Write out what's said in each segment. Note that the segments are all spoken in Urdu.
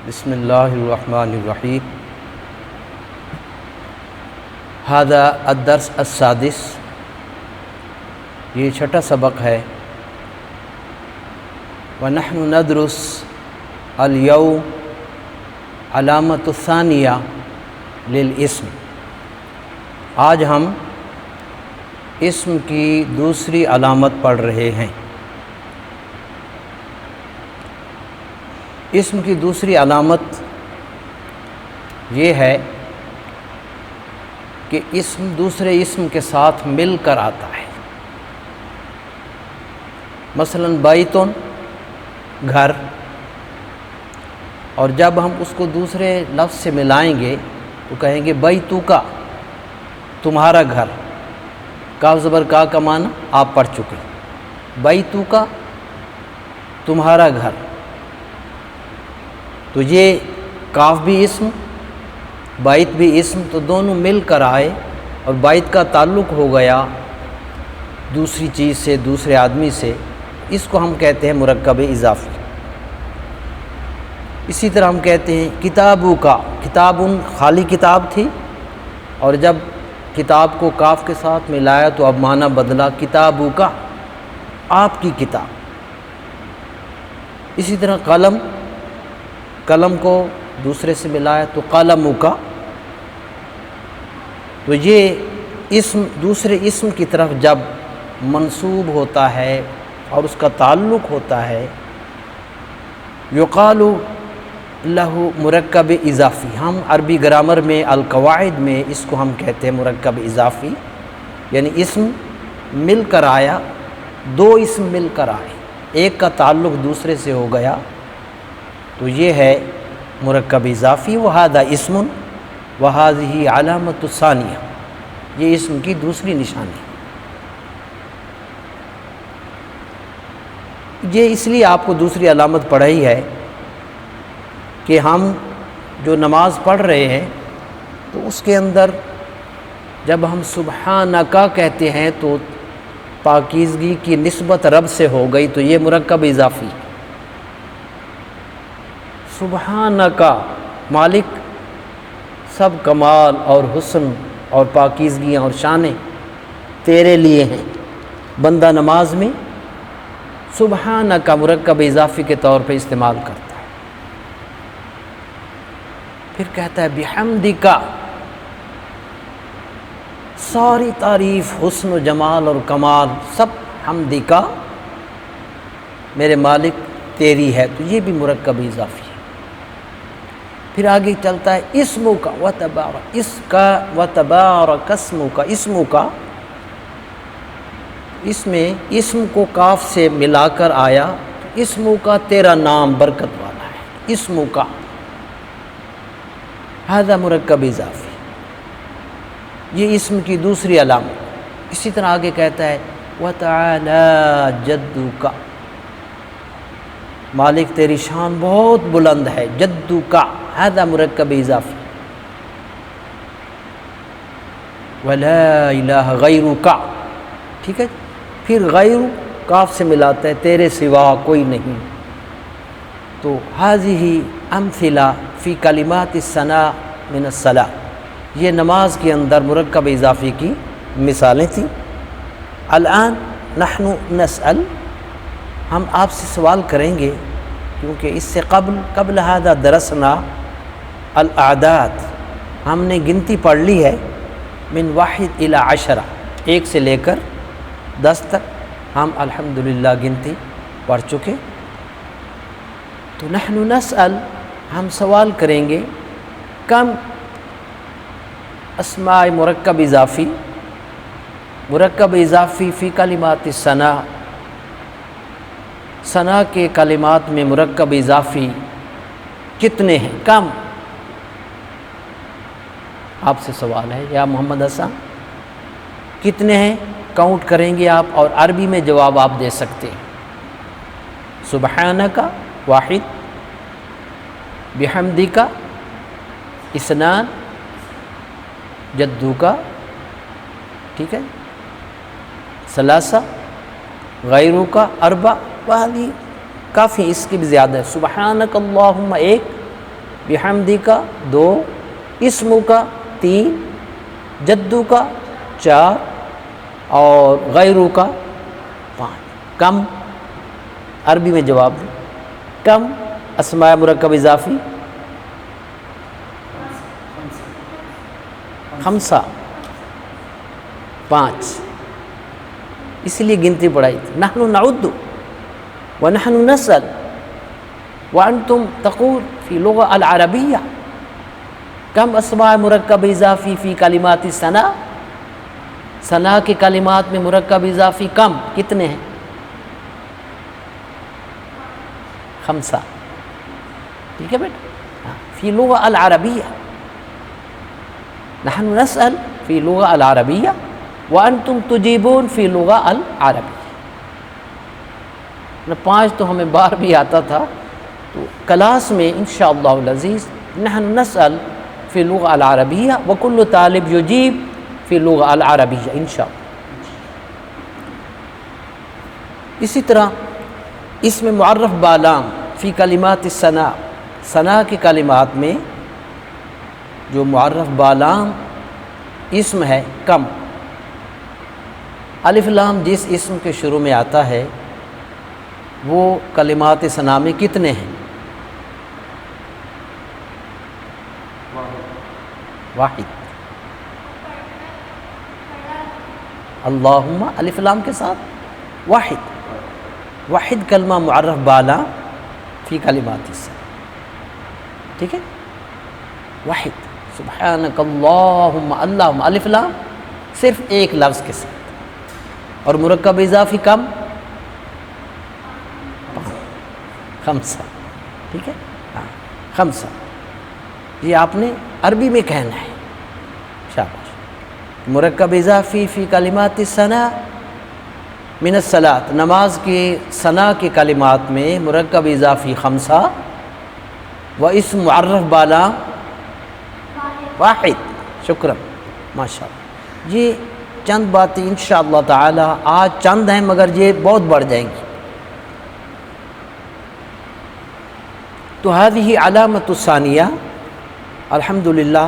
بسم اللہ الرحمن الرحیم ھذا الدرس السادس، یہ چھٹا سبق ہے۔ ونحن ندرس اليوم علامۃ الثانیہ للاسم، آج ہم اسم کی دوسری علامت پڑھ رہے ہیں۔ اسم کی دوسری علامت یہ ہے کہ اسم دوسرے اسم کے ساتھ مل کر آتا ہے۔ مثلا بیتن، گھر، اور جب ہم اس کو دوسرے لفظ سے ملائیں گے تو کہیں گے بیتوکا، تمہارا گھر۔ کاف زبر کا معنی آپ پڑھ چکے، بیتوکا تمہارا گھر۔ تو یہ کاف بھی اسم، بیت بھی اسم، تو دونوں مل کر آئے اور بیت کا تعلق ہو گیا دوسری چیز سے، دوسرے آدمی سے، اس کو ہم کہتے ہیں مرکب اضافی۔ اسی طرح ہم کہتے ہیں کتابو کا، کتابن خالی کتاب تھی، اور جب کتاب کو کاف کے ساتھ ملایا تو اب معنی بدلا، کتابو کا آپ کی کتاب۔ اسی طرح قلم، قلم کو دوسرے سے ملایا تو قلمو کا۔ تو یہ اسم دوسرے اسم کی طرف جب منسوب ہوتا ہے اور اس کا تعلق ہوتا ہے، یقال لہ مرکب اضافی۔ ہم عربی گرامر میں القواعد میں اس کو ہم کہتے ہیں مرکب اضافی، یعنی اسم مل کر آیا، دو اسم مل کر آئے، ایک کا تعلق دوسرے سے ہو گیا، تو یہ ہے مرکب اضافی۔ وہذا اسم وہذہ علامۃ الثانیہ، یہ اسم کی دوسری نشانی۔ یہ اس لیے آپ کو دوسری علامت پڑھائی ہے کہ ہم جو نماز پڑھ رہے ہیں تو اس کے اندر جب ہم سبحانک کہتے ہیں تو پاکیزگی کی نسبت رب سے ہو گئی، تو یہ مرکب اضافی۔ سبحانک، مالک سب کمال اور حسن اور پاکیزگیاں اور شانیں تیرے لیے ہیں۔ بندہ نماز میں سبحانک مرکب اضافی کے طور پہ استعمال کرتا ہے۔ پھر کہتا ہے بحمدک، ساری تعریف، حسن و جمال اور کمال سب حمدک، میرے مالک تیری ہے، تو یہ بھی مرکب اضافی ہے۔ پھر آگے چلتا ہے اسمو کا وتبارک، اس کا وتبارک اسمو کا، اسمو کا، اس میں اسم کو کاف سے ملا کر آیا، اسمو کا تیرا نام برکت والا ہے، اسمو کا، ھذا مرکب اضافی، یہ اسم کی دوسری علامت۔ اسی طرح آگے کہتا ہے وتعالی جدک، مالک تیری شان بہت بلند ہے، جدک ھذا مرکب اضافی۔ ولا الہ غیرک، ٹھیک ہے۔ پھر غیر کاف سے ملاتا ہے، تیرے سوا کوئی نہیں۔ تو ھذہ امثلہ فی کلمات الثناء من الصلاۃ، یہ نماز کے اندر مرکب اضافی کی مثالیں تھیں۔ الآن نحن نسأل، ہم آپ سے سوال کریں گے، کیونکہ اس سے قبل ھذا درسنا الاعداد، ہم نے گنتی پڑھ لی ہے، من 1 الی 10، 1 سے لے کر 10 تک ہم الحمدللہ گنتی پڑھ چکے۔ تو نحن نسأل، ہم سوال کریں گے، کم اسماء مرکب اضافی، مرکب اضافی فی کلمات الثناء، ثنا کے کلمات میں مرکب اضافی کتنے ہیں، کم؟ آپ سے سوال ہے یا محمد حسن، کتنے ہیں؟ کاؤنٹ کریں گے آپ، اور عربی میں جواب آپ دے سکتے ہیں۔ سبحانک 1، بحمدک 2، جدک، ٹھیک ہے، 3، غیرک 4، وہی کافی، اس کی بھی زیادہ ہے۔ سبحانک اللہم 1، بحمدی کا 2، اسمو کا 3، جدو کا 4 اور غیرو کا 5۔ کم عربی میں جواب دیں، کم اسماء مرکب اضافی؟ 5، 5، اس لیے گنتی پڑھائی تھی۔ نحن نعد ونحن نسأل وانتم تقول فی لغة العربیہ کم اسماء مرکب اضافی فی کلمات ثنا، ثنا کے کلمات میں مرکب اضافی کم کتنے ہیں؟ 5۔ ٹھیک ہے بیٹا، فی لغة العربیہ، نحن نسأل فی لغة العربیہ وانتم تجیبون فی لغة العربیہ۔ 5 تو ہمیں بار بھی آتا تھا، تو کلاس میں انشاءاللہ العزیز نحن نسأل فی لغة العربیہ وکل طالب یجیب فی لغة العربیہ انشاءاللہ۔ اسی طرح اس میں معرف بالام فی کلمات الثنا، ثنا کے کلمات میں جو معرف بالام اسم ہے کم۔ الف لام جس اسم کے شروع میں آتا ہے وہ کلمات ثنا میں کتنے ہیں؟ 1۔ اللہم الف لام کے ساتھ 1 کلمہ معرف بالا فی کلمات الثنا، ٹھیک ہے؟ 1 سبحانک اللہم، اللہم الف لام صرف ایک لفظ کے ساتھ، اور مرکب اضافی کم 5، ٹھیک ہے؟ 5 یہ آپ نے عربی میں کہنا ہے، شاباش۔ مرکب اضافی فی کلمات الثنا من الصلاۃ، نماز کے ثنا کے کلمات میں مرکب اضافی 5 و اسم معرف بالا 1۔ شکرا، ماشاء اللہ۔ یہ چند باتیں انشاءاللہ تعالی آج چند ہیں مگر یہ بہت بڑھ جائیں گی۔ تو هذه علامت الثانیہ، الحمدللہ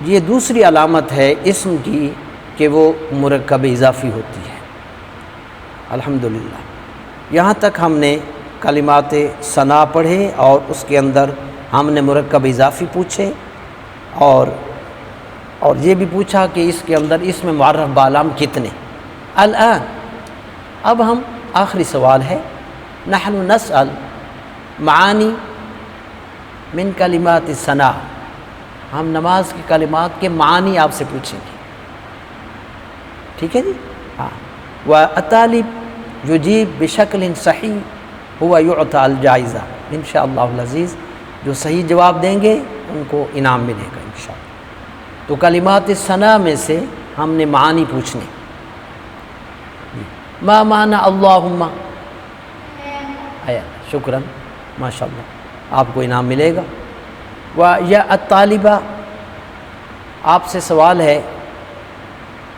یہ دوسری علامت ہے اسم کی کہ وہ مرکب اضافی ہوتی ہے، الحمدللہ۔ یہاں تک ہم نے کلمات ثنا پڑھے اور اس کے اندر ہم نے مرکب اضافی پوچھے، اور یہ بھی پوچھا کہ اس کے اندر اسم معرف بالام کتنے۔ الآن اب ہم آخری سوال ہے، نحن نسأل معانی من کلمات الثنا، ہم نماز کی کلمات کے معانی آپ سے پوچھیں گے، ٹھیک ہے جی؟ ہاں، وَالطالب یجیب بشکل صحیح ہوا یعطى الجائزہ، انشاءاللہ العزیز جو صحیح جواب دیں گے ان کو انعام ملے گا انشاءاللہ۔ تو کلمات الثنا میں سے ہم نے معانی پوچھنے، ما معنی اللہم، شکراً، ماشاءاللہ آپ کو انعام ملے گا۔ یا الطالبہ، آپ سے سوال ہے،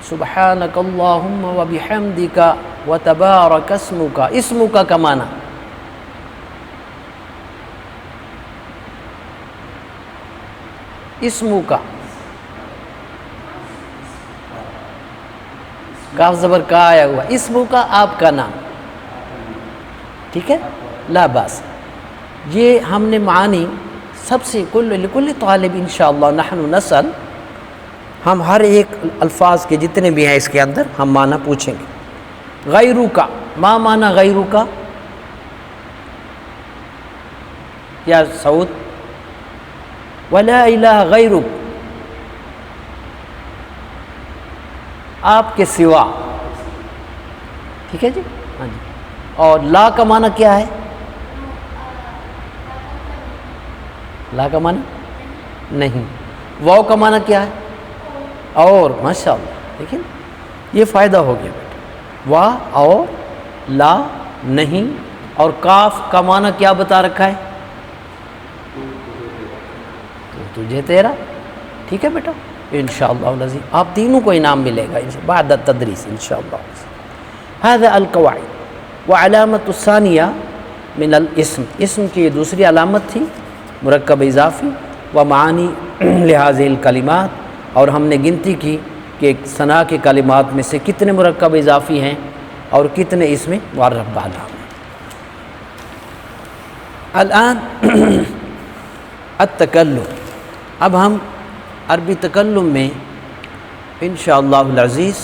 سبحانک اللہم و بحمدک و تبارک اسمک، اسمک کا معنی اسمک، کاف زبر کا آیا ہوا، اسمک آپ کا نام، ٹھیک ہے؟ لا باس۔ یہ ہم نے معانی سب سے لکل طالب انشاءاللہ نحن نسأل، ہم ہر ایک الفاظ کے جتنے بھی ہیں اس کے اندر ہم معنی پوچھیں گے۔ غیرو کا، ما معنی غیرو کا یا سعود؟ ولا الہ غیرک، آپ کے سوا، ٹھیک ہے جی؟ ہاں جی۔ اور لا کا معنی کیا ہے؟ لا کا معنی نہیں۔ واو کا معنی کیا ہے؟ اور، ماشاءاللہ، دیکھیں یہ فائدہ ہو گیا بیٹا، وا اور لا نہیں، اور کاف کا معنی کیا بتا رکھا ہے؟ تو تجھے تیرا، ٹھیک ہے بیٹا؟ انشاءاللہ العزیز آپ تینوں کو انعام ملے گا بعد التدریس انشاءاللہ۔ هذا القواعد وعلامت الثانیہ من الاسم، اسم کی یہ دوسری علامت تھی، مرکب اضافی و معانی لہذ الکلمات، اور ہم نے گنتی کی کہ ثنا کے کلمات میں سے کتنے مرکب اضافی ہیں اور کتنے اس میں معرف بالا ہیں۔ الآن التکلم، اب ہم عربی تکلم میں انشاءاللہ العزیز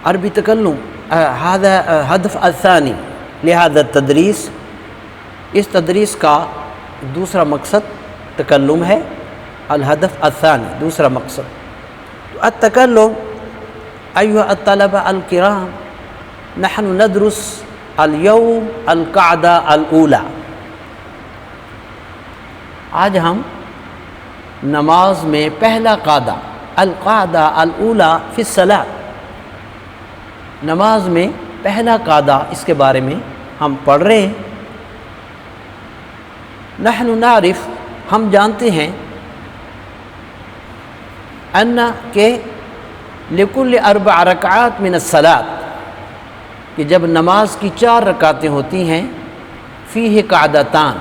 عربی تکلم هذا هدف الثانی لہذا التدریس، اس تدریس کا دوسرا مقصد تکلم ہے، الہدف الثانی دوسرا مقصد۔ التکلم ایھا الطلبہ الکرام، نحن ندرس اليوم القاعدہ الاولی، آج ہم نماز میں پہلا قاعدہ القاعدہ الاولی فی الصلاۃ، نماز میں پہلا قاعدہ اس کے بارے میں ہم پڑھ رہے ہیں۔ نحن نعرف، ہم جانتے ہیں، ان کہ لکل 4 رکعات من الصلاۃ، کہ جب نماز کی 4 رکعتیں ہوتی ہیں، فیہ قعدتان،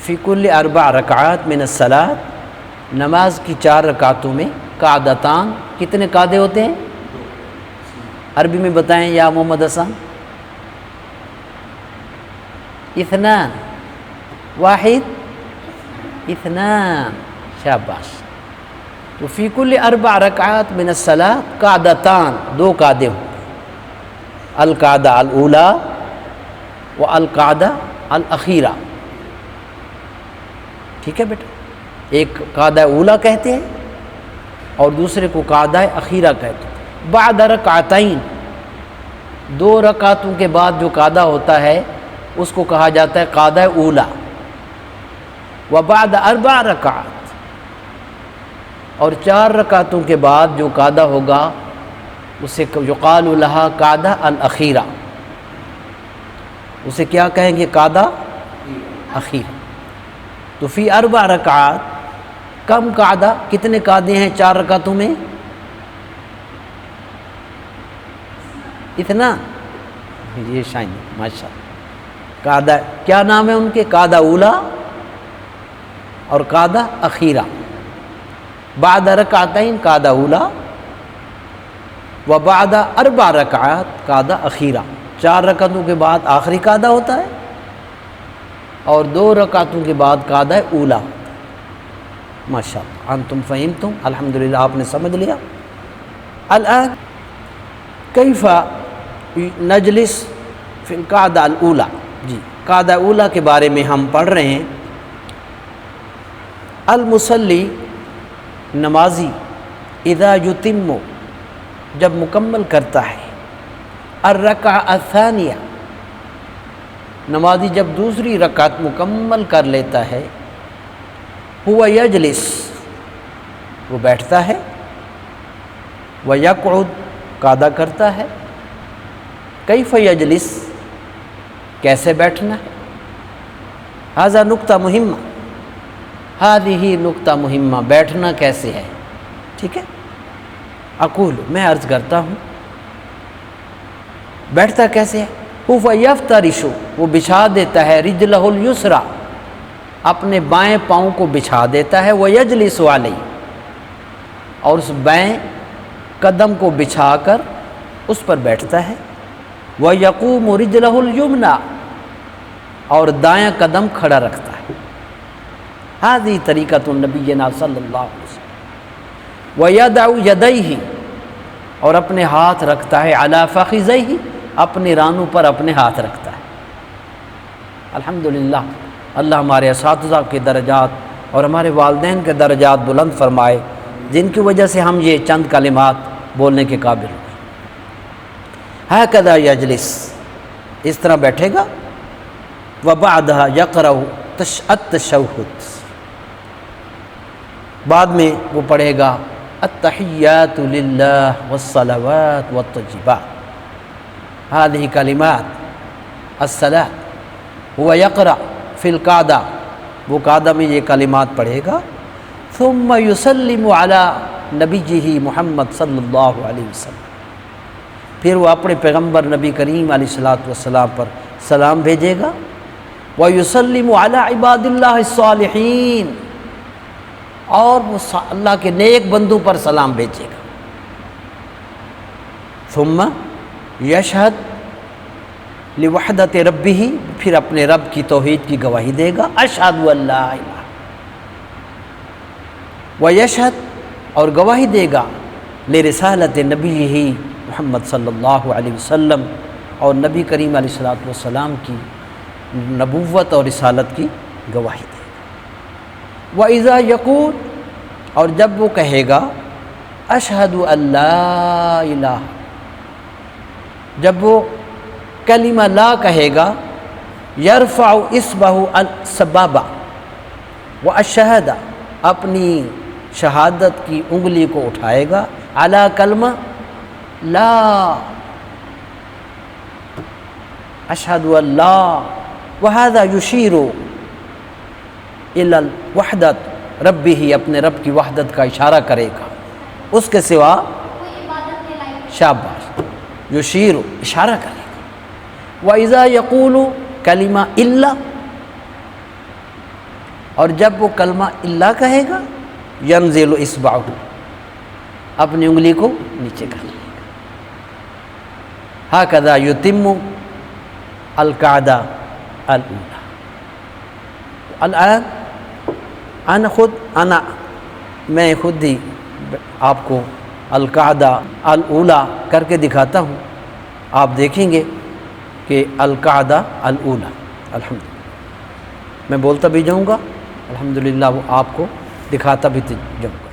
فی کل 4 رکعات من الصلاۃ، نماز کی 4 رکعتوں میں قعدتان، کتنے قعدے ہوتے ہیں؟ عربی میں بتائیں یا محمد حسن؟ 2، 1، 2، شاباش۔ تو فی کل 4 رکعات من الصلاۃ قعدتان، 2 قعدے ہوں، القعدہ الاولی و القعدہ الاخیرہ، ٹھیک ہے بیٹا؟ ایک قعدہ اولی کہتے ہیں اور دوسرے کو قعدہ اخیرہ کہتے ہیں۔ بعد رکعتین، 2 رکعتوں کے بعد جو قعدہ ہوتا ہے اس کو کہا جاتا ہے قعدہ اولی، و بعد 4 رکعات، اور 4 رکعتوں کے بعد جو قعدہ ہوگا اسے یقال لہا قعدہ الاخیرہ، اسے کیا کہیں گے؟ قعدہ اخیر۔ تو فی 4 رکعات، کم قعدہ، کتنے قعدے ہیں 4 رکعتوں میں؟ 2، یہ شائن ماشاء اللہ۔ قعدہ کیا نام ہے ان کے؟ قعدہ اولی اور قعدہ اخیرہ۔ بعد رکعتین قعدہ اولی و بعد 4 رکعات قعدہ اخیرہ، 4 رکعتوں کے بعد آخری قعدہ ہوتا ہے اور 2 رکعتوں کے بعد قعدہ اولی۔ ماشاء اللہ، انتم فہمتم، الحمدللہ آپ نے سمجھ لیا۔ الآن کیف نجلس فی القعدہ الاولی، جی قعدہ اولی کے بارے میں ہم پڑھ رہے ہیں۔ المصلی، نمازی، اذا یتم، جب مکمل کرتا ہے، الرکعہ الثانیہ، نمازی جب دوسری رکعت مکمل کر لیتا ہے، هو یجلس، وہ بیٹھتا ہے، ویقعد، قعدہ کرتا ہے۔ کیف یجلس، کیسے بیٹھنا ہے؟ ھذا نقطہ مہمہ، ہذہ نقطہ مہمہ، بیٹھنا کیسے ہے، ٹھیک ہے؟ اقول، میں عرض کرتا ہوں، بیٹھتا کیسے ہے؟ هو یفترش، وہ بچھا دیتا ہے، رجلہ الیسریٰ، اپنے بائیں پاؤں کو بچھا دیتا ہے، ویجلس علیہ، اور اس بائیں قدم کو بچھا کر اس پر بیٹھتا ہے، وَيَقُومُ رِجْلَهُ الْيُمْنَى، اور دایاں قدم کھڑا رکھتا ہے۔ هذه طریقۃ نبینا صلی اللہ علیہ وسلم۔ وَيَدَعُ يَدَيْهِ، اور اپنے ہاتھ رکھتا ہے، عَلَى فَخِذَيْهِ، اپنے رانوں پر اپنے ہاتھ رکھتا ہے۔ الحمدللہ، اللہ ہمارے اساتذہ کے درجات اور ہمارے والدین کے درجات بلند فرمائے، جن کی وجہ سے ہم یہ چند کلمات بولنے کے قابل ہوئے۔ ہَكَذَا یجلس، اس طرح بیٹھے گا، وَبَعْدَهَا يَقْرَأُ التَّشَهُّدَ، بعد میں وہ پڑھے گا التحیات للہ والصلوات والطیبات، هذه کلمات الصلاۃ، هو یقرأ فی القعدہ، وہ قعدہ میں یہ کلمات پڑھے گا، ثم یسلم علی نبیہ محمد صلی اللہ علیہ وسلم، پھر وہ اپنے پیغمبر نبی کریم علیہ الصلوۃ والسلام پر سلام بھیجے گا، وَيُسَلِّمُ عَلَى عِبَادِ اللَّهِ الصَّالِحِينَ، اور وہ اللہ کے نیک بندوں پر سلام بھیجے گا۔ ثم یشہد لوحدت ربہ، پھر اپنے رب کی توحید کی گواہی دے گا، اشہد ان لا الہ، ویشہد، اور گواہی دے گا لرسالت نبیہ محمد صلی اللہ علیہ وسلم، اور نبی کریم علیہ السلام کی نبوت اور رسالت کی گواہی دے گا۔ وَإِذَا يَقُولُ، اور جب وہ کہے گا اشہد ان لا الہ، جب وہ کلمہ لا کہے گا، یرفع اصبعہ السبابہ والشہادہ، اپنی شہادت کی انگلی کو اٹھائے گا، علی کلمہ لا، اشہد ان لا، وہذا یشیر الی الوحدت ربہ، اپنے رب کی وحدت کا اشارہ کرے گا، اس کے سوا شاباش، یشیر، اشارہ کرے گا۔ وَإِذَا يَقُولُ کلمہ الا، اور جب وہ کلمہ الا کہے گا، ينزل اصبعہ، اپنی انگلی کو نیچے کر لے گا۔ ہکذا یتم القعدہ الاولی۔ الآن میں خود ہی آپ کو القعدہ الاولی کر کے دکھاتا ہوں، آپ دیکھیں گے کہ القعدہ الاولی، الحمدللہ میں بولتا بھی جاؤں گا، الحمدللہ وہ آپ کو دکھاتا بھی جاؤں گا۔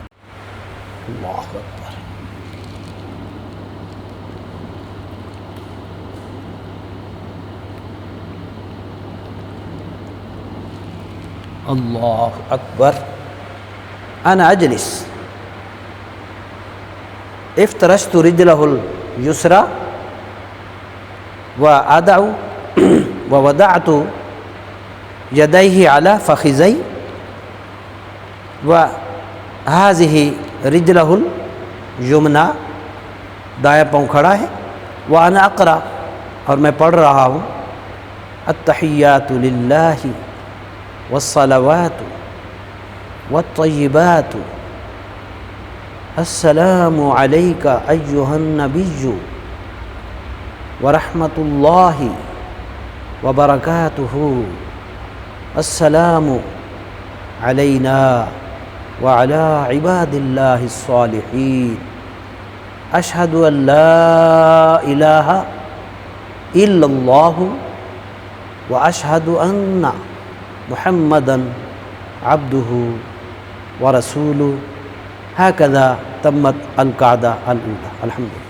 اللہ اکبر، اللہ اکبر۔ انا اجلس، افترشت رجلہ اليسرى ووضعت یدیہ علی فخذی، وہذہ رجلہ الیمنی، دایاں پاؤں کھڑا ہے، وانا اقرأ، اور میں پڑھ رہا ہوں، التحیات للہ والصلوات والطیبات، السلام علیک ایہا النبی ورحمۃ اللہ وبرکاتہ، السلام علینا وعلی عباد اللہ الصالحین، اشہد ان لا الہ الا اللہ واشہد ان محمدا عبدہ ورسولہ۔ ہکذا تمت القعدہ الاولی، الحمدللہ۔